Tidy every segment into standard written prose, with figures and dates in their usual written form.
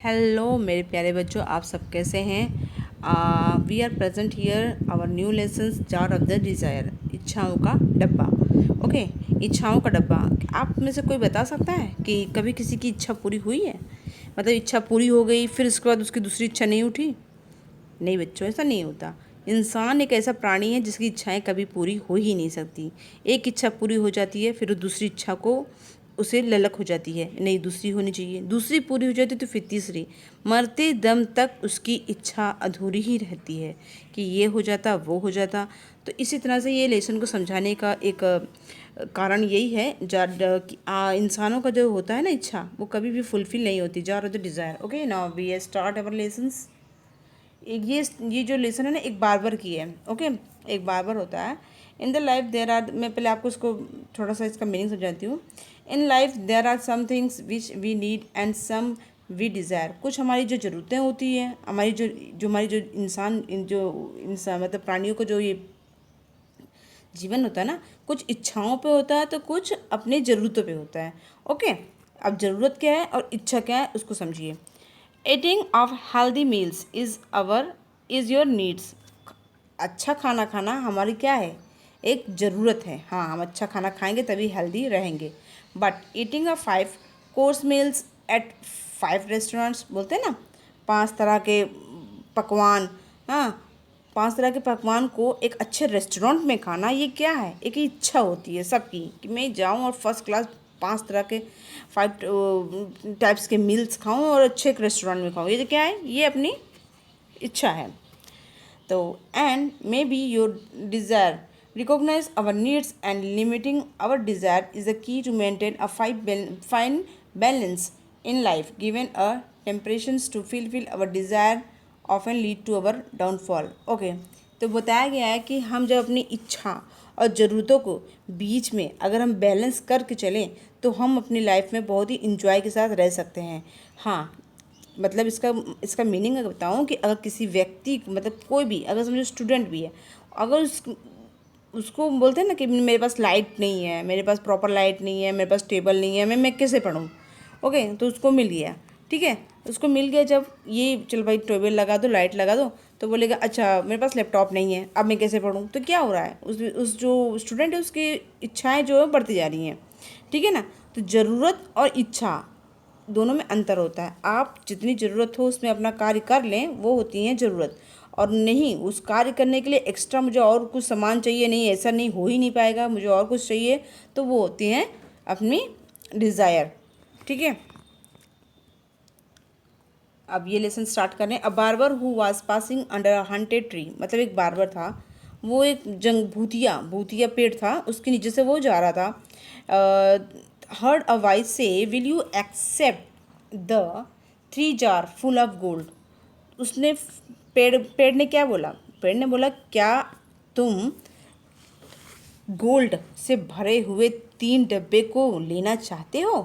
Hello मेरे प्यारे बच्चों, आप सब कैसे हैं। We are present here our new lessons jar of the desire, इच्छाओं का डब्बा। ओके, इच्छाओं का डब्बा। आप में से कोई बता सकता है कि कभी किसी की इच्छा पूरी हुई है? मतलब इच्छा पूरी हो गई फिर उसके बाद उसकी दूसरी इच्छा नहीं उठी? नहीं बच्चों, ऐसा नहीं होता। इंसान एक ऐसा प्राणी है जिसकी इच्छाएं कभी पूरी हो ही नहीं सकती। एक इच्छा पूरी हो जाती है फिर वो दूसरी इच्छा को उसे ललक हो जाती है, नहीं दूसरी होनी चाहिए, दूसरी पूरी हो जाती है तो फिर तीसरी। मरते दम तक उसकी इच्छा अधूरी ही रहती है कि ये हो जाता वो हो जाता। तो इसी तरह से ये लेसन को समझाने का एक कारण यही है कि इंसानों का जो होता है ना इच्छा, वो कभी भी फुलफिल नहीं होती। Jar of the desire. Okay, now we start our lessons. एक ये जो लेसन है ना, एक बार्बर की है। ओके, एक बार्बर होता है। In the life there are, मैं पहले आपको इसको थोड़ा सा इसका मीनिंग समझाती हूँ। In life there are some things which we need and some we desire. कुछ हमारी जो ज़रूरतें होती हैं, हमारी जो हमारी जो इंसान मतलब प्राणियों को जो ये जीवन होता है ना, कुछ इच्छाओं पे होता है तो कुछ अपनी ज़रूरतों पे होता है। ओके, अब ज़रूरत क्या है और इच्छा क्या है उसको समझिए। Eating of healthy meals is your needs. अच्छा खाना खाना हमारी क्या है, एक ज़रूरत है। हाँ, हम अच्छा खाना खाएंगे तभी हेल्दी रहेंगे। But eating a 5 course meals at 5 restaurants, बोलते हैं ना 5 तरह के पकवान। हाँ, 5 तरह के पकवान को एक अच्छे रेस्टोरेंट में खाना, ये क्या है, एक इच्छा होती है सबकी कि मैं जाऊँ और फर्स्ट क्लास 5 तरह के 5 टाइप्स के मील्स खाऊं और अच्छे एक रेस्टोरेंट में खाऊं। ये क्या है, ये अपनी इच्छा है। तो and may be your desire recognize our needs and limiting our desire is the key to maintain a fine balance in life. Given a temptations to fulfill our desire often lead to our downfall. Okay, तो बताया गया है कि हम जब अपनी इच्छा और ज़रूरतों को बीच में अगर हम बैलेंस करके चलें तो हम अपनी लाइफ में बहुत ही इंजॉय के साथ रह सकते हैं। हाँ, मतलब इसका मीनिंग अगर बताऊँ कि अगर किसी व्यक्ति मतलब कोई भी, अगर समझो स्टूडेंट भी है, अगर उसको बोलते हैं ना कि मेरे पास लाइट नहीं है, मेरे पास प्रॉपर लाइट नहीं है, मेरे पास टेबल नहीं है, मैं कैसे पढूँ। ओके, तो उसको मिल गया, ठीक है, उसको मिल गया जब ये चल भाई टेबल लगा दो, लाइट लगा दो, तो बोलेगा अच्छा मेरे पास लैपटॉप नहीं है, अब मैं कैसे पढूँ। तो क्या हो रहा है, उस जो स्टूडेंट है उसकी इच्छाएँ जो है बढ़ती जा रही हैं, ठीक है ना। तो ज़रूरत और इच्छा दोनों में अंतर होता है। आप जितनी ज़रूरत हो उसमें अपना कार्य कर लें, वो होती हैं ज़रूरत। और नहीं, उस कार्य करने के लिए एक्स्ट्रा मुझे और कुछ सामान चाहिए, नहीं ऐसा नहीं हो ही नहीं पाएगा, मुझे और कुछ चाहिए, तो वो होती हैं अपनी डिज़ायर, ठीक है। अब ये लेसन स्टार्ट करें। A barber who was passing under a haunted tree, मतलब एक बार्बर था, वो एक भूतिया भूतिया पेड़ था, उसके नीचे से वो जा रहा था। Heard a voice say will you accept the 3 jar full of gold. उसने पेड़ ने क्या बोला, पेड़ ने बोला क्या तुम गोल्ड से भरे हुए 3 डब्बे को लेना चाहते हो।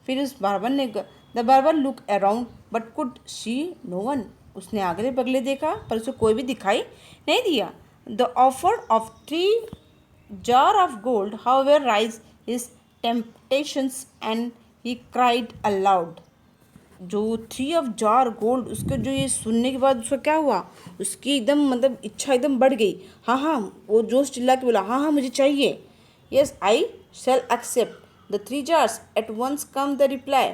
फिर उस बारबर ने the barber look around but could see no one. उसने अगले बगले देखा पर उसे कोई भी दिखाई नहीं दिया। The offer of 3 jar of gold however rise his temptations and he cried allowed. जो 3 of jar गोल्ड, उसके जो ये सुनने के बाद उसका क्या हुआ, उसकी एकदम मतलब इच्छा एकदम बढ़ गई। हाँ हाँ, वो जोश चिल्ला के बोला हाँ हाँ मुझे चाहिए। Yes I shall accept the 3 jars at once come the reply.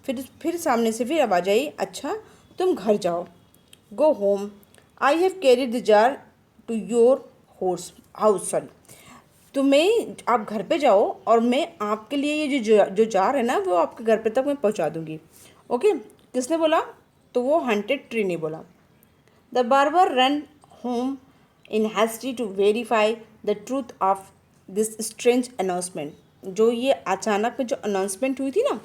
फिर सामने से फिर आवाज आई, अच्छा तुम घर जाओ, go home, I have carried the jar to your house, sorry, तो मैं आप घर पे जाओ और मैं आपके लिए ये जो जार है ना वो आपके घर पे तक मैं पहुंचा दूंगी। ओके, किसने बोला, तो वो हंटेड ट्री ने बोला। The barber run home in hasty to verify the truth of this strange announcement. जो ये अचानक में जो अनाउंसमेंट हुई थी ना,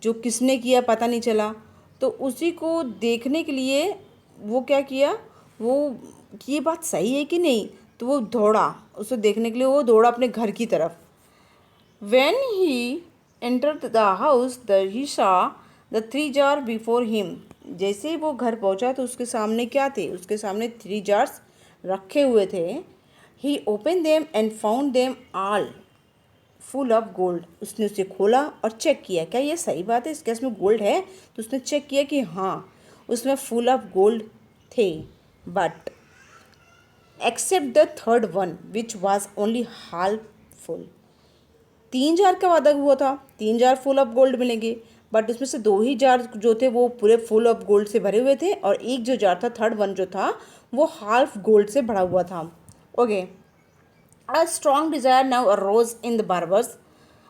जो किसने किया पता नहीं चला, तो उसी को देखने के लिए वो क्या किया, वो कि ये बात सही है कि नहीं, तो वो दौड़ा, उसे देखने के लिए वो दौड़ा अपने घर की तरफ। When he entered the house, he saw the 3 jar before him. जैसे ही वो घर पहुंचा तो उसके सामने क्या थे, उसके सामने 3 jars रखे हुए थे। He opened them and found them all full of gold. उसने उसे खोला और चेक किया क्या ये सही बात है, इसके इसमें गोल्ड है। तो उसने चेक किया कि हाँ उसमें फुल ऑफ गोल्ड थे, but except the third one which was only half full. 3 jar का वादा हुआ था, 3 जार फुल ऑफ गोल्ड मिलेंगे, बट उसमें से 2 ही जार जो थे वो पूरे फुल ऑफ गोल्ड से भरे हुए थे, और एक जो जार था थर्ड वन जो था वो हाफ गोल्ड से भरा हुआ था। Okay, a strong desire now arose in the barber's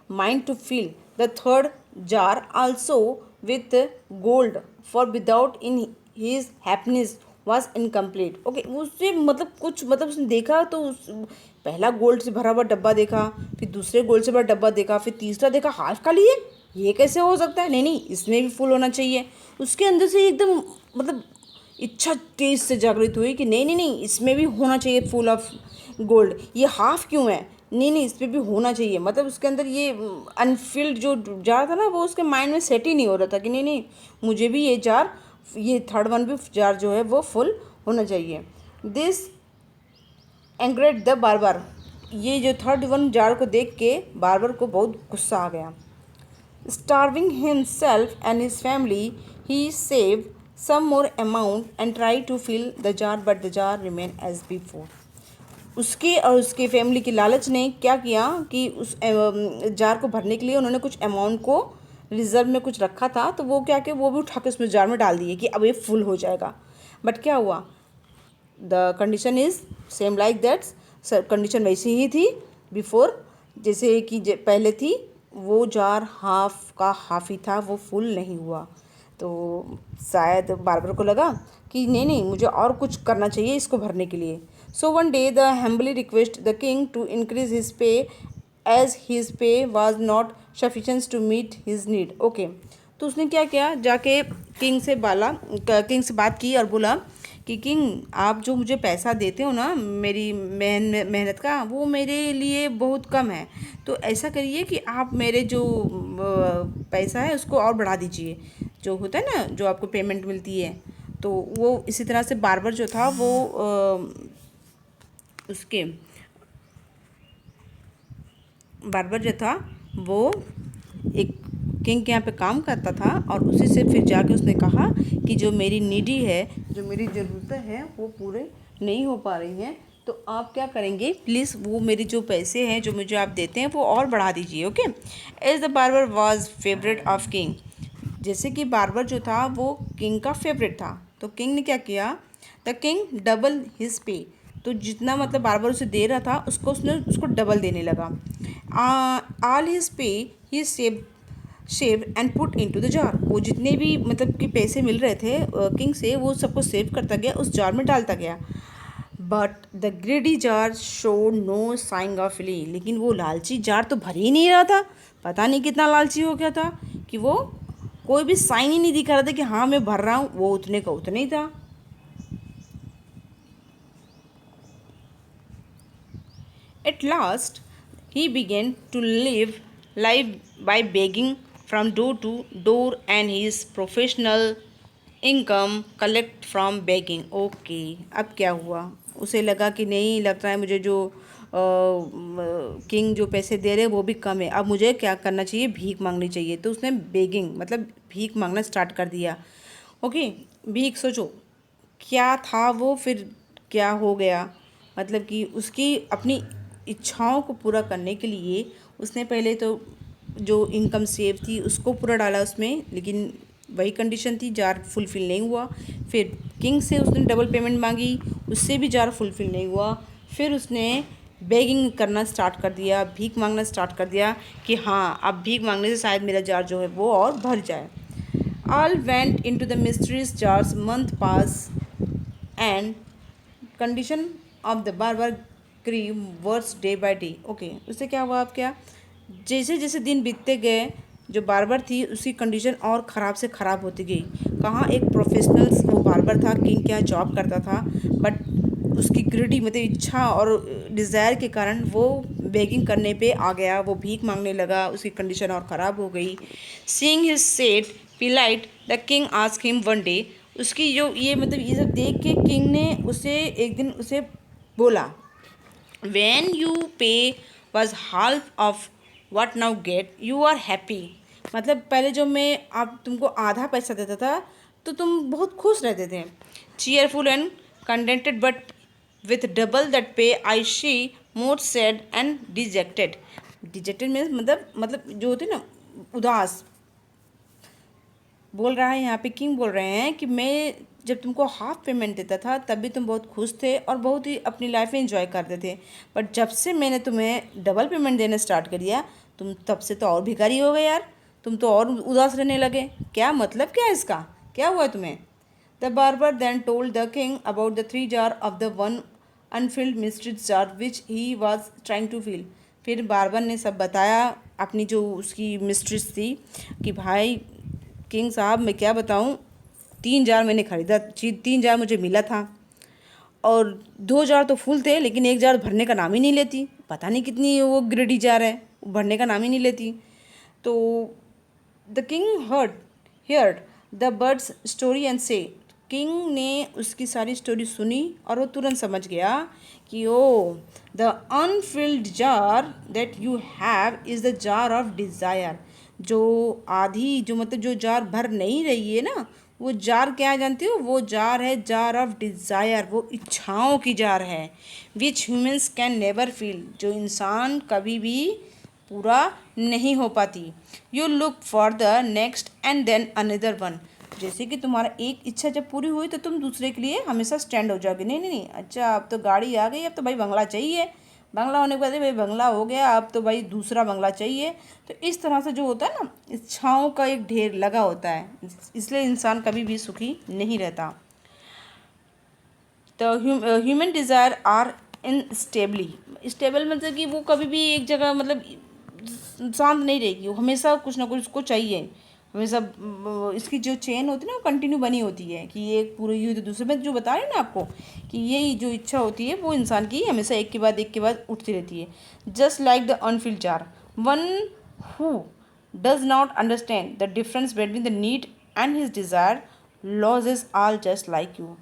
mind to fill the third jar also with gold, for without in his happiness was incomplete. Okay, उससे मतलब कुछ मतलब उसने देखा तो पहला गोल्ड से भरा हुआ डब्बा देखा, फिर दूसरे गोल्ड से भरा डब्बा देखा, फिर तीसरा देखा हाफ खाली है, ये कैसे हो सकता है, नहीं नहीं इसमें भी फुल होना चाहिए। उसके अंदर से एकदम मतलब इच्छा तेज से जागृत हुई कि नहीं नहीं नहीं इसमें भी होना चाहिए फुल ऑफ गोल्ड, ये हाफ क्यों है, नहीं नहीं इसमें भी होना चाहिए। मतलब उसके अंदर ये अनफिल्ड जो जार था ना वो उसके माइंड में सेट ही नहीं हो रहा था कि नहीं नहीं मुझे भी ये जार, ये थर्ड वन भी जार जो है वो फुल होना चाहिए। दिस एंग्रेड द बार्बर, ये जो थर्ड वन जार को देख के बार्बर को बहुत गुस्सा आ गया। Starving himself and his family, he saved some more amount and tried to fill the jar, but the jar remained as before. उसके और उसके फैमिली की लालच ने क्या किया कि उस जार को भरने के लिए उन्होंने कुछ अमाउंट को रिजर्व में कुछ रखा था, तो वो क्या कि वो भी उठा के उसमें जार में डाल दिए कि अब ये फुल हो जाएगा। बट क्या हुआ, the condition is same like that, condition वैसी ही थी बिफोर, जैसे कि पहले थी, वो जार हाफ का हाफ ही था, वो फुल नहीं हुआ। तो शायद बार्बर को लगा कि नहीं नहीं मुझे और कुछ करना चाहिए इसको भरने के लिए। So one day the humbly request the king to increase his pay as his pay was not sufficient to meet his need. Okay, तो उसने क्या किया, जाके किंग से बात की और बोला कि किंग आप जो मुझे पैसा देते हो ना मेरी मेहनत का, वो मेरे लिए बहुत कम है, तो ऐसा करिए कि आप मेरे जो पैसा है उसको और बढ़ा दीजिए, जो होता है ना जो आपको पेमेंट मिलती है। तो वो इसी तरह से बार्बर जो था वो उसके बार्बर जो था वो एक किंग के यहाँ पे काम करता था, और उसी से फिर जाके उसने कहा कि जो मेरी नीडी है, जो मेरी ज़रूरतें हैं वो पूरे नहीं हो पा रही हैं, तो आप क्या करेंगे प्लीज़ वो मेरी जो पैसे हैं जो मुझे आप देते हैं वो और बढ़ा दीजिए। Okay, as the barber was favourite of king, जैसे कि बार्बर जो था वो किंग का फेवरेट था, तो किंग ने क्या किया, the king double his pay, तो जितना मतलब बार्बर उसे दे रहा था उसको डबल देने लगा। All his pay he save and put into the jar, वो जितने भी मतलब कि पैसे मिल रहे थे किंग से वो सबको सेव करता गया, उस जार में डालता गया। But the greedy jar show no sign of filling, लेकिन वो लालची जार तो भर ही नहीं रहा था, पता नहीं कितना लालची हो गया था कि वो कोई भी साइन ही नहीं दिखा रहा था कि हाँ मैं भर रहा हूँ, वो उतने का उतना ही था। At last, he began to live life by begging from door to door and his professional income collect from begging. Okay, अब क्या हुआ, उसे लगा कि नहीं लगता है मुझे जो किंग जो पैसे दे रहे वो भी कम है, अब मुझे क्या करना चाहिए, भीख मांगनी चाहिए। तो उसने बेगिंग मतलब भीख मांगना स्टार्ट कर दिया। ओके, भीख, सोचो क्या था वो, फिर क्या हो गया, मतलब कि उसकी अपनी इच्छाओं को पूरा करने के लिए उसने पहले तो जो इनकम सेव थी उसको पूरा डाला उसमें, लेकिन वही कंडीशन थी, जार फुलफ़िल नहीं हुआ। फिर किंग से उसने डबल पेमेंट मांगी, उससे भी जार फुलफ़िल नहीं हुआ। फिर उसने बेगिंग करना स्टार्ट कर दिया, भीख मांगना स्टार्ट कर दिया कि हाँ अब भीख मांगने से शायद मेरा जार जो है वो और भर जाए। All went into the mysteries jars, month pass and condition of the barber grieve worse day by day. Okay, उससे क्या हुआ, अब क्या, जैसे जैसे दिन बीतते गए जो बार्बर थी उसकी कंडीशन और ख़राब से ख़राब होती गई। कहाँ एक प्रोफेशनल वो बार्बर था, किंग के यहाँ जॉब करता था, बट उसकी ग्रिडी मतलब इच्छा और डिज़ायर के कारण वो बेगिंग करने पे आ गया, वो भीख मांगने लगा, उसकी कंडीशन और ख़राब हो गई। Seeing his sad plight the king ask him one day, उसकी जो ये मतलब ये सब देख के किंग ने उसे एक दिन उसे बोला, when you pay was half of what now get you are happy. मतलब पहले जो मैं आप तुमको आधा पैसा देता था तो तुम बहुत खुश रहते थे। Cheerful and contented but with double that pay I she more sad and dejected. Dejected means मतलब जो होते ना उदास। बोल रहा है यहाँ पे किंग बोल रहे हैं कि मैं जब तुमको हाफ पेमेंट देता था तब भी तुम बहुत खुश थे और बहुत ही अपनी लाइफ में एंजॉय करते थे, बट जब से मैंने तुम्हें डबल पेमेंट देना स्टार्ट कर दिया तुम तब से तो और भिखारी हो गए यार। तुम तो और उदास रहने लगे। क्या मतलब क्या है इसका, क्या हुआ है तुम्हें? The barber then told the king about the 3 jar of the one unfilled mystery jar which he was trying to fill. फिर बार्बर ने सब बताया अपनी जो उसकी मिस्ट्रीज थी कि भाई किंग साहब मैं क्या बताऊं, 3 जार मैंने खरीदा, 3 जार मुझे मिला था और 2 जार तो फुल थे लेकिन 1 जार भरने का नाम ही नहीं लेती। पता नहीं कितनी वो ग्रेडी जार है, वो भरने का नाम ही नहीं लेती। तो the king heard the birds story and से। किंग ने उसकी सारी स्टोरी सुनी और वो तुरंत समझ गया कि oh the unfilled jar that you have is the jar of desire. जो आधी जो मतलब जो जार भर नहीं रही है ना वो जार क्या है जानती हो? वो जार है जार ऑफ डिज़ायर, वो इच्छाओं की जार है। Which humans can never feel, जो इंसान कभी भी पूरा नहीं हो पाती। You look for the next and then another one. जैसे कि तुम्हारा एक इच्छा जब पूरी हुई तो तुम दूसरे के लिए हमेशा स्टैंड हो जाओगे। नहीं नहीं नहीं, अच्छा अब तो गाड़ी आ गई, अब तो भाई बंगला चाहिए, बंगला होने के बाद भाई बंगला हो गया, अब तो भाई दूसरा बंगला चाहिए। तो इस तरह से जो होता है ना इच्छाओं का एक ढेर लगा होता है, इसलिए इंसान कभी भी सुखी नहीं रहता। तो ह्यूमन डिज़ायर आर इनस्टेबली। स्टेबल मतलब कि वो कभी भी एक जगह मतलब शांत नहीं रहेगी, वो हमेशा कुछ ना कुछ उसको चाहिए। हमेशा इसकी जो चेन होती है ना वो कंटिन्यू बनी होती है कि ये एक पूरी हुई तो दूसरे में जो बता रही ना आपको कि यही जो इच्छा होती है वो इंसान की हमेशा एक के बाद उठती रहती है। Just like the unfilled jar, one who does not understand the difference between the need and his desire lodges all just like you.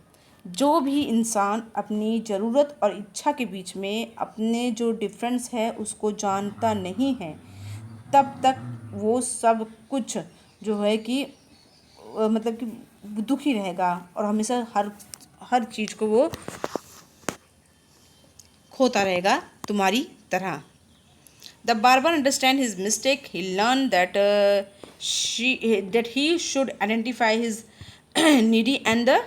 जो भी इंसान अपनी ज़रूरत और इच्छा के बीच में अपने जो डिफरेंस है उसको जानता नहीं है तब तक वो सब कुछ जो है कि मतलब कि दुखी रहेगा और हमेशा हर चीज़ को वो खोता रहेगा तुम्हारी तरह। The barber understand his mistake, he learn that he should identify his needy and the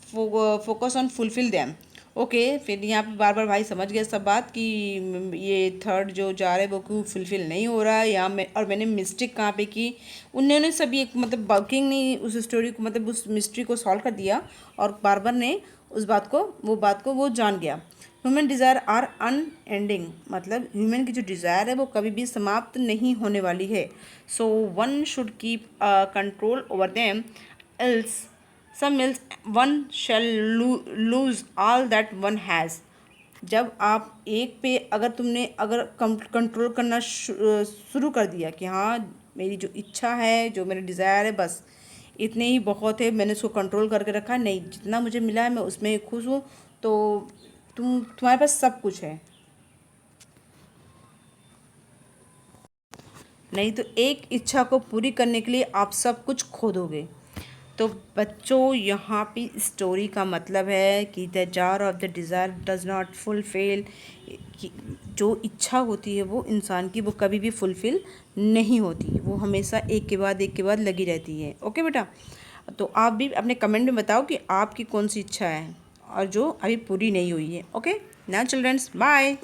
focus on fulfil them. Okay, फिर यहाँ पे बार भाई समझ गया सब बात कि ये थर्ड जो जार है वो क्यों फुलफिल नहीं हो रहा है यहाँ में, और मैंने मिस्टेक कहाँ पे की। उन्होंने सभी एक मतलब बकिंग ने उस स्टोरी को मतलब उस मिस्ट्री को सॉल्व कर दिया और बार्बर ने उस बात को वो जान गया। ह्यूमन डिज़ायर आर अनएंडिंग, मतलब ह्यूमन की जो डिज़ायर है वो कभी भी समाप्त नहीं होने वाली है। So one should keep control over them else one shall lose all that one has. जब आप एक पे अगर कंट्रोल करना शुरू कर दिया कि हाँ मेरी जो इच्छा है जो मेरा डिज़ायर है बस इतने ही बहुत है, मैंने उसको कंट्रोल करके रखा है, नहीं जितना मुझे मिला है मैं उसमें खुश हूँ, तो तुम्हारे पास सब कुछ है। नहीं तो एक इच्छा को पूरी करने के लिए आप सब कुछ खो दोगे। तो बच्चों यहाँ पे स्टोरी का मतलब है कि the jar of the desire does not fulfil, जो इच्छा होती है वो इंसान की वो कभी भी फुलफिल नहीं होती, वो हमेशा एक के बाद लगी रहती है। ओके बेटा, तो आप भी अपने कमेंट में बताओ कि आपकी कौन सी इच्छा है और जो अभी पूरी नहीं हुई है। Okay now childrens, bye.